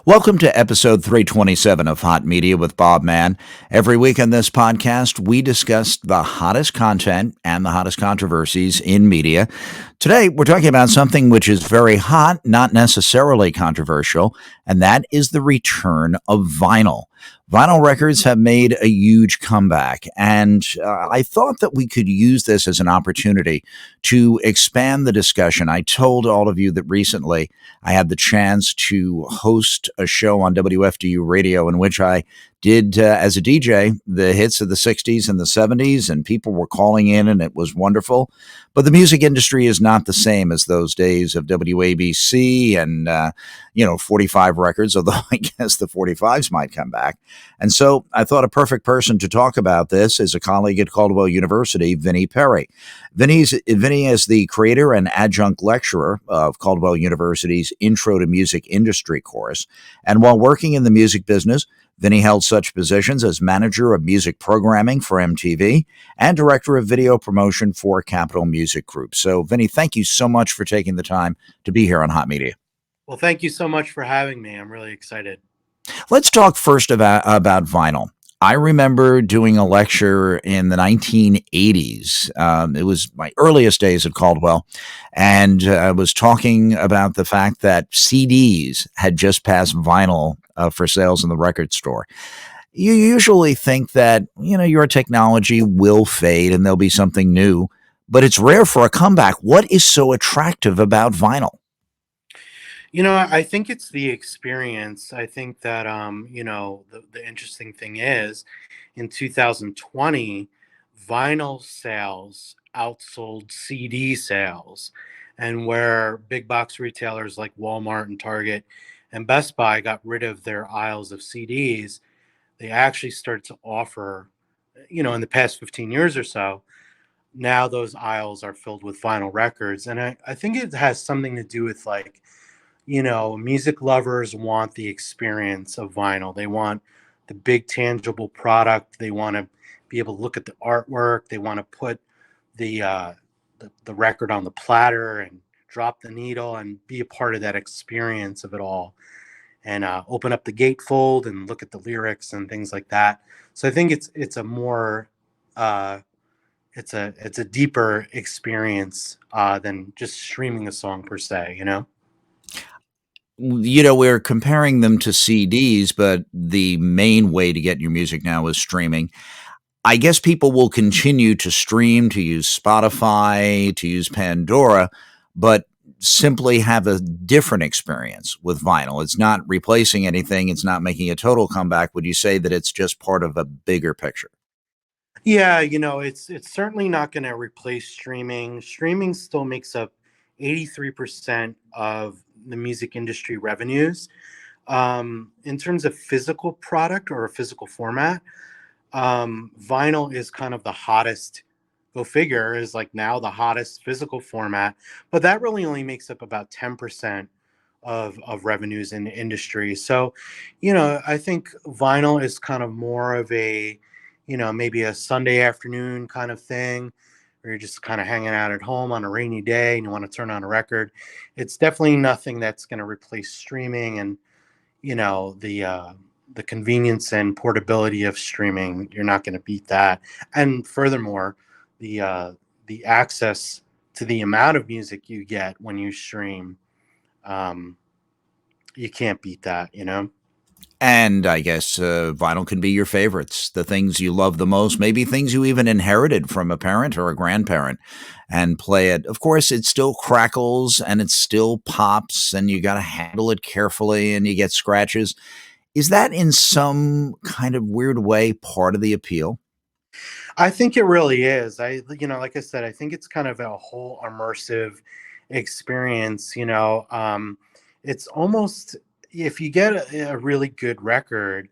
Welcome to episode 327 of Hot Media with Bob Mann. Every week on this podcast, we discuss the hottest content and the hottest controversies in media. Today, we're talking about something which is very hot, not necessarily controversial, and that is the return of vinyl. Vinyl records have made a huge comeback, and I thought that we could use this as an opportunity to expand the discussion. I told all of you that recently I had the chance to host a show on WFDU radio in which I did, as a DJ, the hits of the 60s and the 70s, and people were calling in, and it was wonderful. But the music industry is not the same as those days of WABC and, 45 records, although I guess the 45s might come back. And so I thought a perfect person to talk about this is a colleague at Caldwell University, Vinnie Peri. Vinnie is the creator and adjunct lecturer of Caldwell University's Intro to Music Industry course. And while working in the music business, Vinnie held such positions as manager of music programming for MTV and director of video promotion for Capitol Music Group. So, Vinnie, thank you so much for taking the time to be here on Hot Media. Well, thank you so much for having me. I'm really excited. Let's talk first about vinyl. I remember doing a lecture in the 1980s. It was my earliest days at Caldwell, and I was talking about the fact that CDs had just passed vinyl for sales in the record store. You usually think that, your technology will fade and there'll be something new, but it's rare for a comeback. What is so attractive about vinyl? I think it's the experience. I think that the interesting thing is in 2020, vinyl sales outsold CD sales. And where big box retailers like Walmart and Target and Best Buy got rid of their aisles of CDs, they actually started to offer, in the past 15 years or so, now those aisles are filled with vinyl records. And I think it has something to do with music lovers want the experience of vinyl. They want the big tangible product. They want to be able to look at the artwork. They want to put the, the record on the platter and drop the needle and be a part of that experience of it all. And open up the gatefold and look at the lyrics and things like that. So I think it's a more uh, it's a deeper experience than just streaming a song per se. We're comparing them to CDs, but the main way to get your music now is streaming. I guess people will continue to stream, to use Spotify, to use Pandora, but simply have a different experience with vinyl. It's not replacing anything. It's not making a total comeback. Would you say that it's just part of a bigger picture? Yeah, it's certainly not going to replace streaming. Streaming still makes up 83% of the music industry revenues. In terms of physical product or a physical format, vinyl is kind of the hottest. Go figure, is like now the hottest physical format, but that really only makes up about 10% of revenues in the industry. So, I think vinyl is kind of more of a, maybe a Sunday afternoon kind of thing, where you're just kind of hanging out at home on a rainy day and you want to turn on a record. It's definitely nothing that's going to replace streaming and, the convenience and portability of streaming. You're not going to beat that. And furthermore, the access to the amount of music you get when you stream, um, you can't beat that. And I guess vinyl can be your favorites, the things you love the most, maybe things you even inherited from a parent or a grandparent, and play it. Of course, it still crackles and it still pops, and you got to handle it carefully and you get scratches. Is that in some kind of weird way part of the appeal? I think it really is. Like I said, I think it's kind of a whole immersive experience. It's almost, if you get a really good record,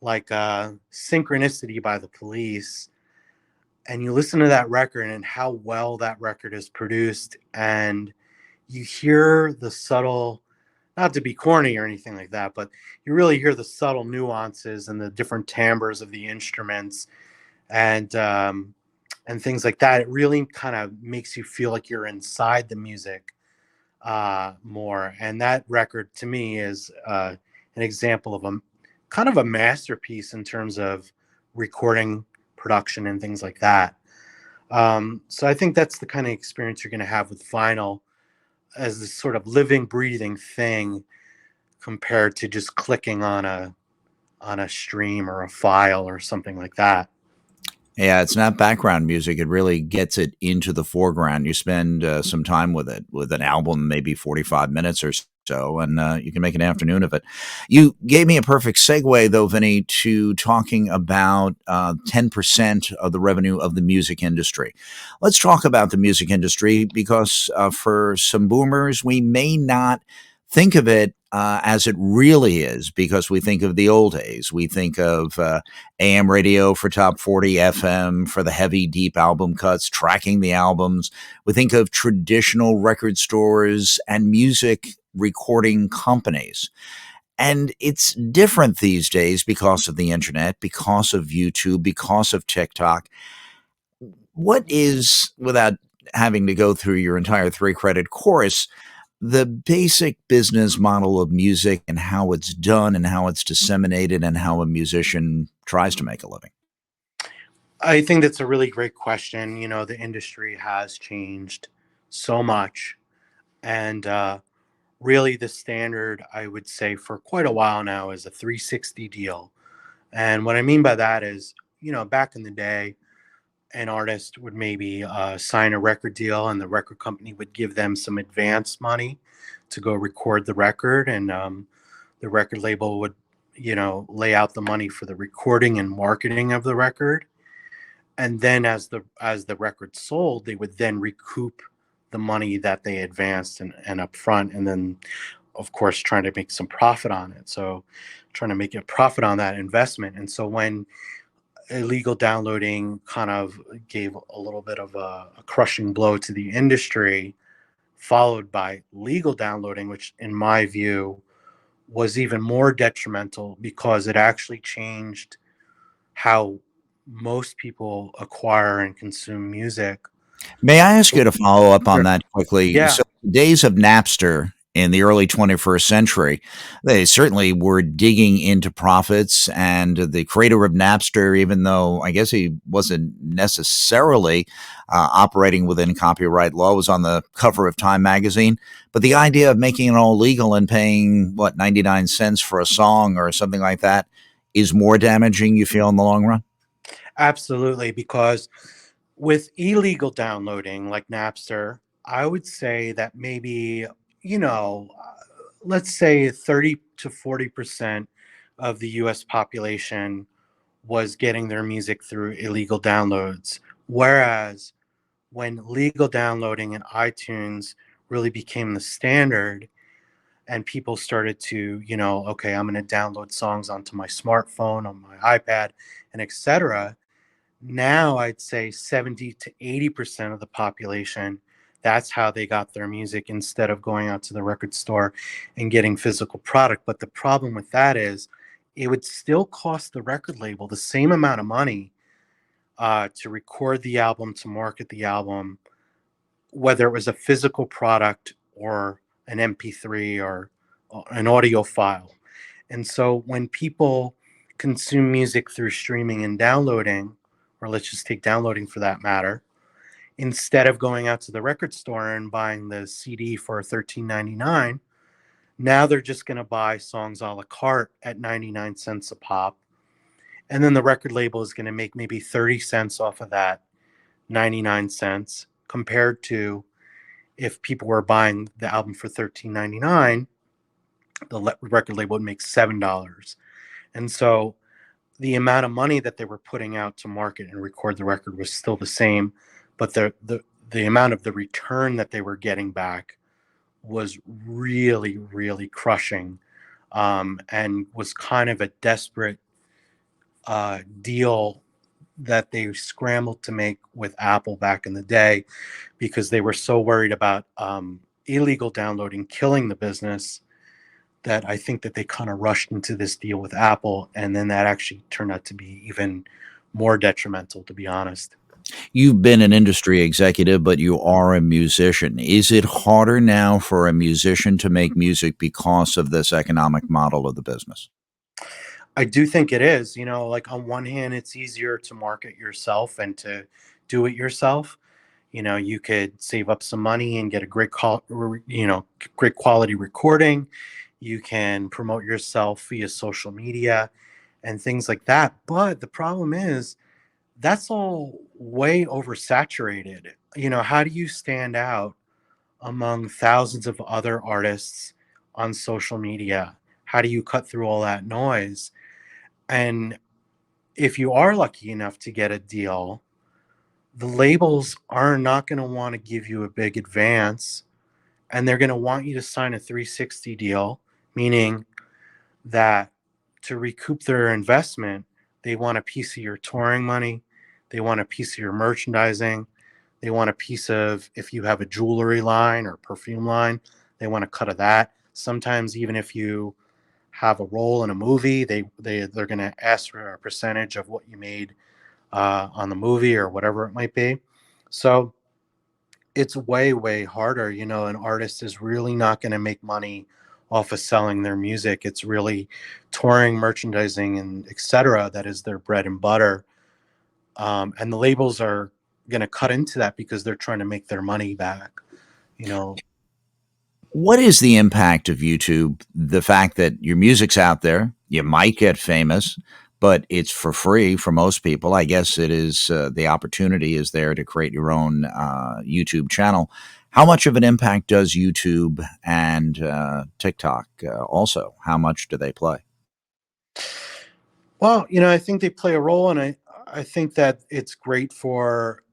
like Synchronicity by the Police, and you listen to that record and how well that record is produced, and you hear the subtle, not to be corny or anything like that, but you really hear the subtle nuances and the different timbres of the instruments and things like that. It really kind of makes you feel like you're inside the music more. And that record to me is an example of a kind of a masterpiece in terms of recording production and things like that. So I think that's the kind of experience you're going to have with vinyl as this sort of living, breathing thing compared to just clicking on a stream or a file or something like that. Yeah, it's not background music. It really gets it into the foreground. You spend some time with it, with an album, maybe 45 minutes or so, and you can make an afternoon of it. You gave me a perfect segue, though, Vinny, to talking about 10% of the revenue of the music industry. Let's talk about the music industry because for some boomers, we may not think of it as it really is because we think of the old days. We think of AM radio for top 40, FM for the heavy, deep album cuts, tracking the albums. We think of traditional record stores and music recording companies. And it's different these days because of the internet, because of YouTube, because of TikTok. What is, without having to go through your entire 3 credit course, the basic business model of music and how it's done and how it's disseminated and how a musician tries to make a living? I think that's a really great question. The industry has changed so much. And really, the standard, I would say, for quite a while now is a 360 deal. And what I mean by that is, back in the day, an artist would maybe sign a record deal and the record company would give them some advance money to go record the record. And the record label would, lay out the money for the recording and marketing of the record. And then as the record sold, they would then recoup the money that they advanced and upfront, and then of course trying to make some profit on it. So trying to make a profit on that investment. And so when illegal downloading kind of gave a little bit of a crushing blow to the industry, followed by legal downloading, which in my view was even more detrimental because it actually changed how most people acquire and consume music. May I ask you to follow up on Sure. that quickly? Yeah, So, the days of Napster in the early 21st century, they certainly were digging into profits. And the creator of Napster, even though I guess he wasn't necessarily operating within copyright law, was on the cover of Time magazine. But the idea of making it all legal and paying, what, 99 cents for a song or something like that is more damaging, you feel, in the long run? absolutely. Because with illegal downloading like Napster, I would say that maybe, let's say 30 to 40% of the US population was getting their music through illegal downloads. Whereas when legal downloading and iTunes really became the standard, and people started to, okay, I'm going to download songs onto my smartphone, on my iPad, and etc. Now I'd say 70 to 80% of the population, that's how they got their music instead of going out to the record store and getting physical product. But the problem with that is it would still cost the record label the same amount of money to record the album, to market the album, whether it was a physical product or an MP3 or an audio file. And so when people consume music through streaming and downloading, or let's just take downloading for that matter, instead of going out to the record store and buying the CD for 13.99, now they're just going to buy songs a la carte at 99 cents a pop. And then the record label is going to make maybe 30 cents off of that 99 cents compared to if people were buying the album for 13.99, the record label would make $7. And so the amount of money that they were putting out to market and record the record was still the same, but the amount of the return that they were getting back was really, really crushing, and was kind of a desperate deal that they scrambled to make with Apple back in the day because they were so worried about illegal downloading killing the business that I think that they kind of rushed into this deal with Apple, and then that actually turned out to be even more detrimental, to be honest. You've been an industry executive, but you are a musician. Is it harder now for a musician to make music because of this economic model of the business? I do think it is. Like on one hand, it's easier to market yourself and to do it yourself. You could save up some money and get a great quality recording. You can promote yourself via social media and things like that. But the problem is that's all way oversaturated. How do you stand out among thousands of other artists on social media? How do you cut through all that noise? And if you are lucky enough to get a deal, the labels are not going to want to give you a big advance, and they're going to want you to sign a 360 deal, meaning that to recoup their investment, they want a piece of your touring money, they want a piece of your merchandising, they want a piece of, if you have a jewelry line or perfume line, they want a cut of that. Sometimes even if you have a role in a movie, they're going to ask for a percentage of what you made on the movie or whatever it might be. So it's way harder. An artist is really not going to make money off of selling their music. It's really touring, merchandising, and etc. that is their bread and butter. And the labels are going to cut into that because they're trying to make their money back. You know, What is the impact of YouTube? The fact that your music's out there, you might get famous, but it's for free for most people. I guess it is the opportunity is there to create your own YouTube channel. How much of an impact does YouTube and TikTok also? How much do they play? well, I think they play a role, and I think that it's great for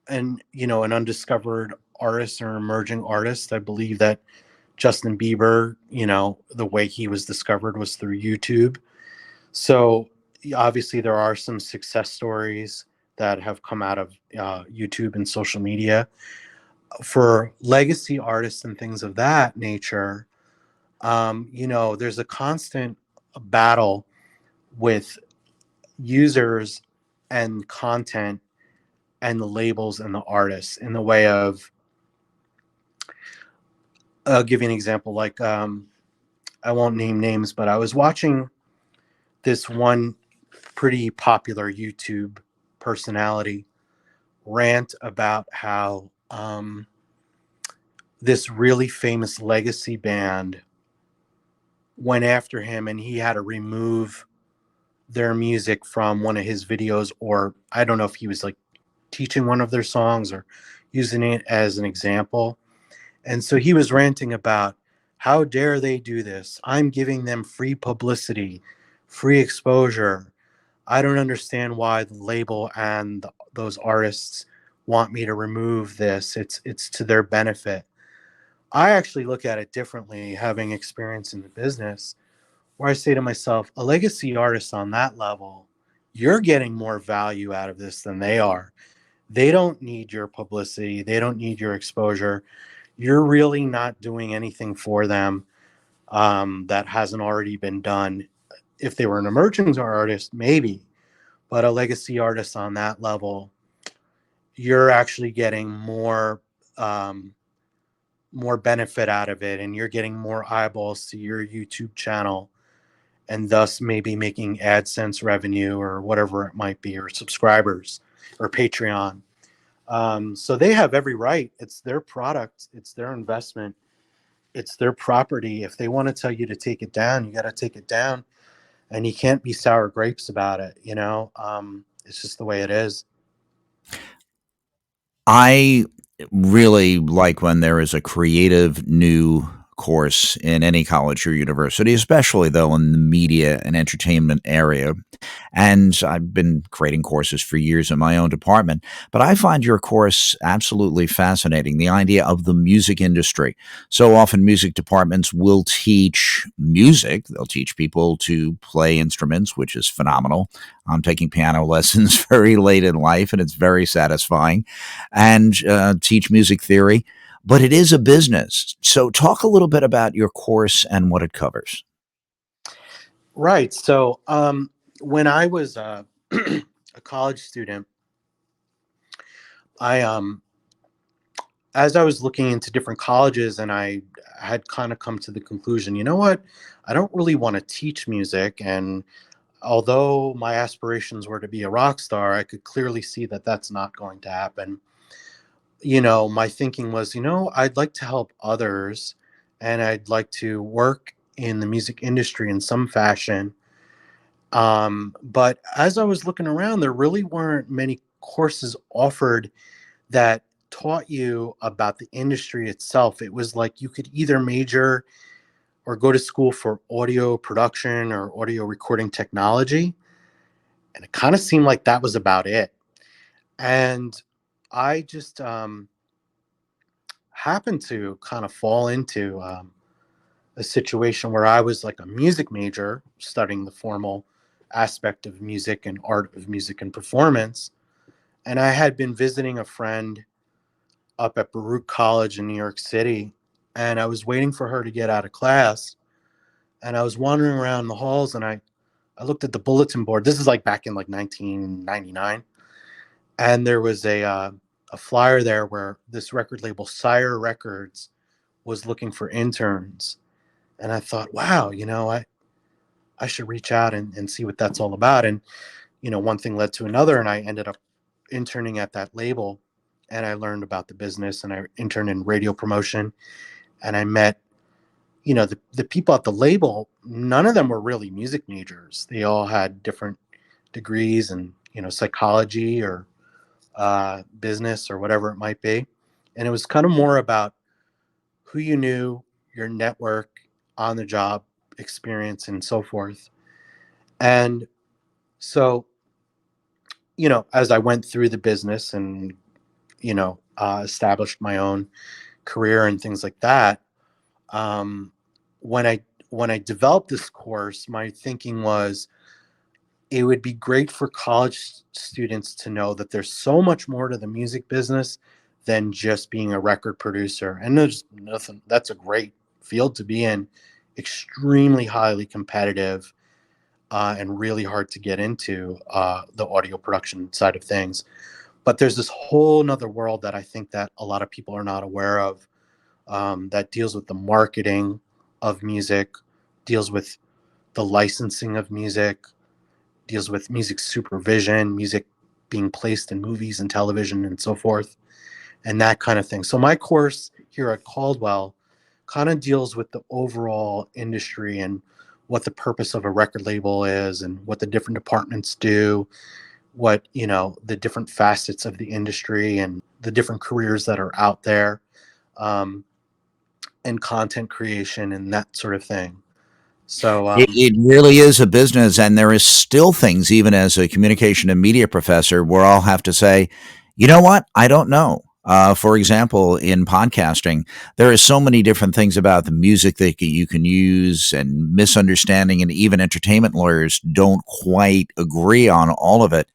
an undiscovered artist or emerging artist. I believe that Justin Bieber, the way he was discovered was through YouTube. So obviously there are some success stories that have come out of YouTube and social media for legacy artists and things of that nature. There's a constant battle with users and content and the labels and the artists in the way of, I'll give you an example. Like, I won't name names, but I was watching this one pretty popular YouTube personality rant about how this really famous legacy band went after him and he had to remove their music from one of his videos, or I don't know if he was like teaching one of their songs or using it as an example. And so he was ranting about how dare they do this? I'm giving them free publicity, free exposure. I don't understand why the label and those artists want me to remove this. It's to their benefit. I actually look at it differently, having experience in the business, where I say to myself, a legacy artist on that level, you're getting more value out of this than they are. They don't need your publicity. They don't need your exposure. You're really not doing anything for them that hasn't already been done. If they were an emerging artist, maybe, but a legacy artist on that level, you're actually getting um, more benefit out of it, and you're getting more eyeballs to your YouTube channel, and thus maybe making AdSense revenue or whatever it might be, or subscribers, or Patreon. So they have every right. It's their product. It's their investment. It's their property. If they want to tell you to take it down, you got to take it down, and you can't be sour grapes about it. It's just the way it is. I really like when there is a creative new course in any college or university, especially though in the media and entertainment area. And I've been creating courses for years in my own department, but I find your course absolutely fascinating. The idea of the music industry. So often, music departments will teach music, they'll teach people to play instruments, which is phenomenal. I'm taking piano lessons very late in life, and it's very satisfying, and teach music theory. But it is a business. So, talk a little bit about your course and what it covers. Right. So when I was a college student, I as I was looking into different colleges, and I had kind of come to the conclusion, you know what? I don't really want to teach music. And although my aspirations were to be a rock star, I could clearly see that that's not going to happen. My thinking was, I'd like to help others, and I'd like to work in the music industry in some fashion. But as I was looking around, there really weren't many courses offered that taught you about the industry itself. It was like you could either major or go to school for audio production or audio recording technology. And it kind of seemed like that was about it. And I just happened to kind of fall into a situation where I was like a music major studying the formal aspect of music and art of music and performance. And I had been visiting a friend up at Baruch College in New York City, and I was waiting for her to get out of class. And I was wandering around the halls, and I looked at the bulletin board. This is like back in like 1999, and there was a flyer there where this record label, Sire Records, was looking for interns. And I thought, wow, I should reach out and see what that's all about. And one thing led to another, and I ended up interning at that label, and I learned about the business, and I interned in radio promotion, and I met the people at the label. None of them were really music majors. They all had different degrees in psychology or business or whatever it might be. And it was kind of more about who you knew, your network, on the job experience, and so forth. And so as I went through the business and established my own career and things like that, um, when I developed this course, my thinking was it would be great for college students to know that there's so much more to the music business than just being a record producer. And there's nothing, that's a great field to be in, extremely highly competitive, and really hard to get into, the audio production side of things. But there's this whole nother world that I think that a lot of people are not aware of, that deals with the marketing of music, deals with the licensing of music, deals with music supervision, music being placed in movies and television and so forth, and that kind of thing. So my course here at Caldwell kind of deals with the overall industry and what the purpose of a record label is and what the different departments do, what, the different facets of the industry and the different careers that are out there, um, and content creation and that sort of thing. So, It really is a business, and there is still things, even as a communication and media professor, where I'll have to say, you know what, I don't know. For example, in podcasting, there are so many different things about the music that you can use, and misunderstanding, and even entertainment lawyers don't quite agree on all of it.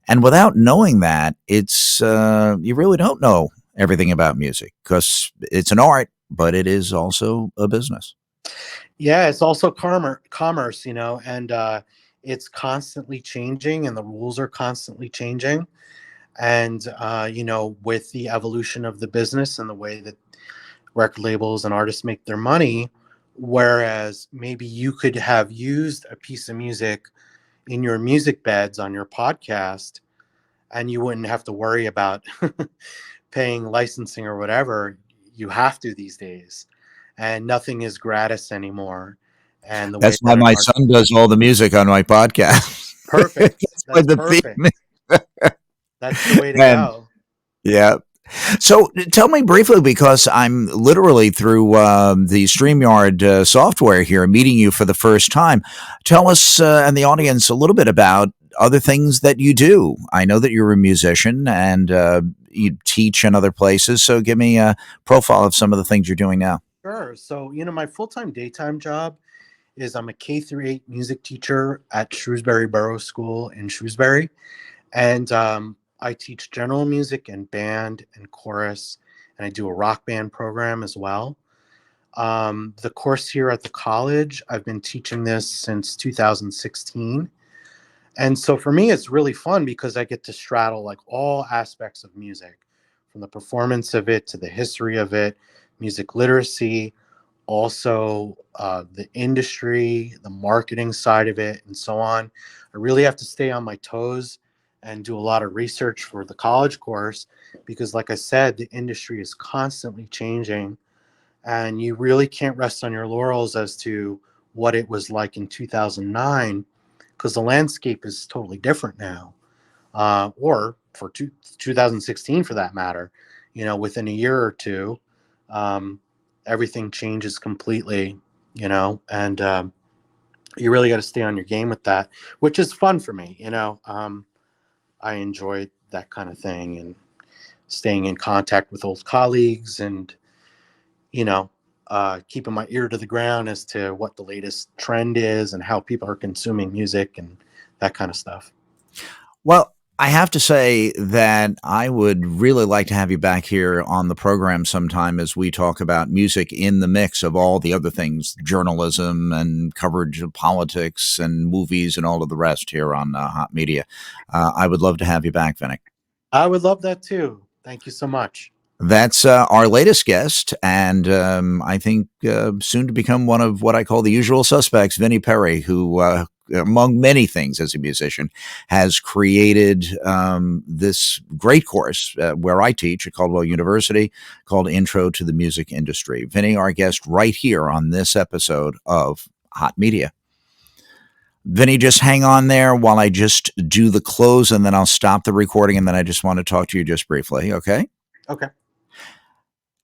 And without knowing that, it's you really don't know everything about music because it's an art, but it is also a business. yeah, it's also commerce, and it's constantly changing, and the rules are constantly changing. And with the evolution of the business and the way that record labels and artists make their money, whereas maybe you could have used a piece of music in your music beds on your podcast, and you wouldn't have to worry about paying licensing or whatever. You have to these days, and nothing is gratis anymore. And the way That's why that an my art son does all the music on my podcast. perfect. That's what That's the theme perfect. That's the way to and go. yeah. So tell me briefly, because I'm literally through the StreamYard software here, meeting you for the first time. Tell us and the audience a little bit about other things that you do. I know that you're a musician and you teach in other places. So give me a profile of some of the things you're doing now. Sure. So, my full-time daytime job is I'm a K through 8 music teacher at Shrewsbury Borough School in Shrewsbury. And I teach general music and band and chorus, and I do a rock band program as well. The course here at the college, I've been teaching this since 2016. And so for me, it's really fun because I get to straddle like all aspects of music. from the performance of it to the history of it, music literacy, also the industry, the marketing side of it, and so on. I really have to stay on my toes and do a lot of research for the college course because, like I said, the industry is constantly changing, and you really can't rest on your laurels as to what it was like in 2009 because the landscape is totally different now, or for 2016 for that matter. Within a year or two, um, everything changes completely, and you really got to stay on your game with that, which is fun for me. I enjoy that kind of thing and staying in contact with old colleagues and, you know, keeping my ear to the ground as to what the latest trend is and how people are consuming music and that kind of stuff. Well, I have to say that I would really like to have you back here on the program sometime as we talk about music in the mix of all the other things, journalism and coverage of politics and movies and all of the rest here on Hot Media. I would love to have you back, Vinny. I would love that too. Thank you so much. That's our latest guest, and I think soon to become one of what I call the usual suspects, Vinnie Peri, who, among many things as a musician, has created this great course where I teach at Caldwell University called Intro to the Music Industry. Vinnie, our guest right here on this episode of Hot Media. Vinny, just hang on there while I just do the close, and then I'll stop the recording, and then I just want to talk to you just briefly, okay? Okay.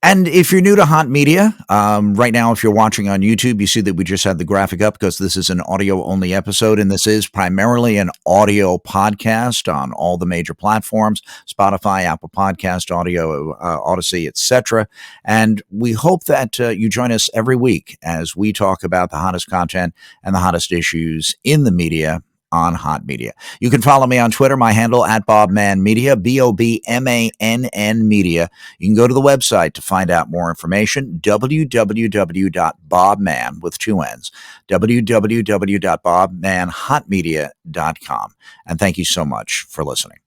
And if you're new to Hot Media, right now, if you're watching on YouTube, you see that we just had the graphic up because this is an audio-only episode, and this is primarily an audio podcast on all the major platforms, Spotify, Apple Podcast, Audio, Odyssey, etc. And we hope that you join us every week as we talk about the hottest content and the hottest issues in the media on Hot Media. You can follow me on Twitter, my handle at Bob Mann Media, BOBMANN Media. You can go to the website to find out more information, www.bobman with two N's, www.bobmanhotmedia.com. And thank you so much for listening.